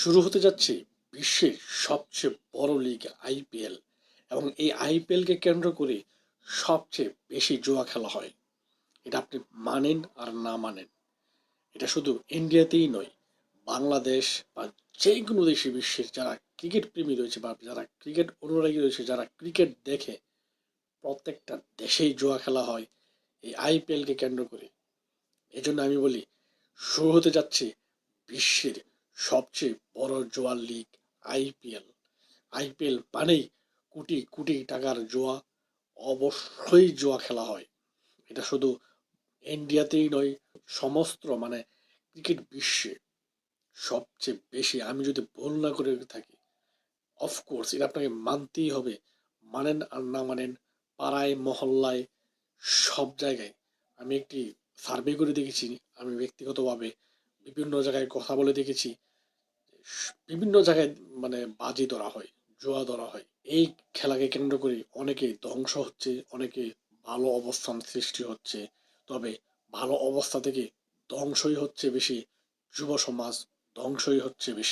শুরু হতে যাচ্ছে বিশ্বের সবচেয়ে বড় লিগ আইপিএল এবং এই আইপিএলকে কেন্দ্র করে সবচেয়ে বেশি জুয়া খেলা হয়। এটা আপনি মানেন আর না মানেন, এটা শুধু ইন্ডিয়াতেই নয়, বাংলাদেশ বা যে কোনো দেশে বিশ্বের যারা ক্রিকেট প্রেমী রয়েছে বা যারা ক্রিকেট অনুরাগী রয়েছে, যারা ক্রিকেট দেখে, প্রত্যেকটা দেশেই জুয়া খেলা হয় এই আইপিএলকে কেন্দ্র করে। এজন্য আমি বলি, শুরু হতে যাচ্ছে বিশ্বের সবচেয়ে বড় জুয়ার লিগ আইপিএল। আইপিএল মানেই কোটি কোটি টাকার জুয়া, অবশ্যই জুয়া খেলা হয়। এটা শুধু ইন্ডিয়াতেই নয়, সমস্ত ক্রিকেট বিশ্বে সবচেয়ে বেশি, আমি যদি ভুল না করে থাকি, অফকোর্স এটা আপনাকে মানতেই হবে। মানেন আর না মানেন, পাড়ায় মহল্লায় সব জায়গায় আমি একটি সার্ভে করে দেখেছি, আমি ব্যক্তিগতভাবে বিভিন্ন জায়গায় কথা বলে দেখেছি, বিভিন্ন জায়গায় বাজি ধরা হয়, জুয়া ধরা হয়। এই খেলাকে কেন্দ্র করে অনেকে ধ্বংস হচ্ছে, অনেকে ভালো অবস্থান সৃষ্টি হচ্ছে। তবে ভালো অবস্থা থেকে ধ্বংসই হচ্ছে বেশি, যুব সমাজ ধ্বংসই হচ্ছে বেশি।